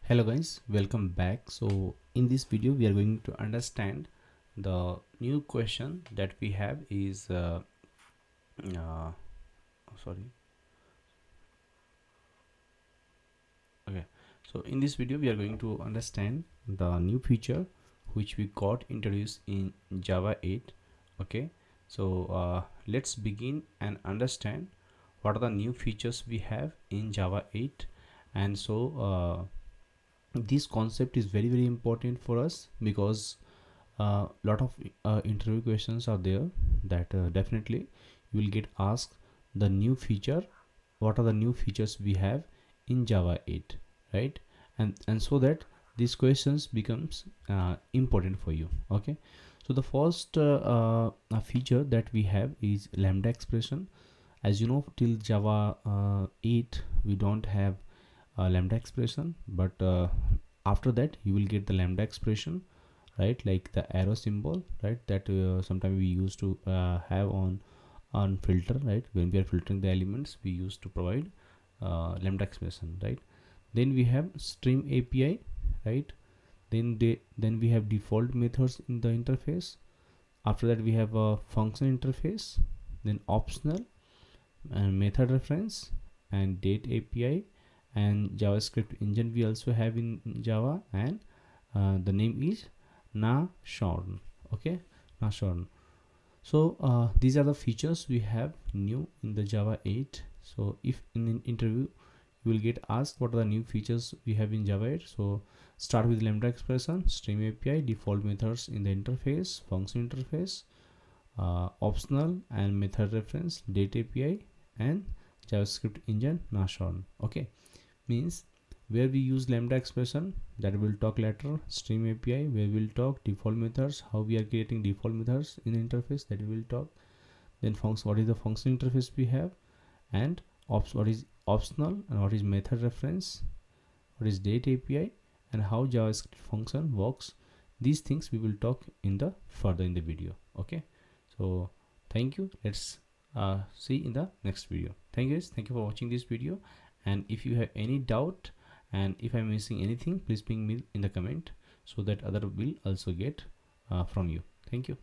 Hello guys, welcome back. So in this video we are going to understand the new question that we have is sorry okay, so in this video we are going to understand the new feature which we got introduced in Java 8. Okay, so let's begin and understand what are the new features we have in Java 8. And so this concept is very important for us because lot of interview questions are there that definitely you will get asked the new feature, what are the new features we have in Java 8, right? And so that these questions becomes important for you. Okay, so the first feature that we have is Lambda expression. As you know, till Java 8 we don't have Lambda expression, but after that you will get the Lambda expression, right? Like the arrow symbol, right? That sometimes we used to have on filter, right? When we are filtering the elements, we used to provide Lambda expression, right? Then we have stream API, right? Then we have default methods in the interface. After that we have a function interface, then optional and method reference and date API and JavaScript engine we also have in Java, and the name is Nashorn. Okay, Nashorn. So these are the features we have new in the Java 8. So if in an interview you will get asked what are the new features we have in Java 8, so start with Lambda expression, stream API, default methods in the interface, function interface, optional and method reference, date API, and JavaScript engine Nashorn. Okay, means where we use Lambda expression, that will talk later. Stream API, where we'll talk default methods, how we are creating default methods in the interface, that we will talk. Then function, what is the function interface we have, and what is optional, and what is method reference, what is date API, and how JavaScript function works. These things we will talk in the further in the video. Okay, so thank you. Let's see in the next video. Thank you guys, thank you for watching this video. And if you have any doubt and if I'm missing anything, please ping me in the comment so that other will also get from you. Thank you.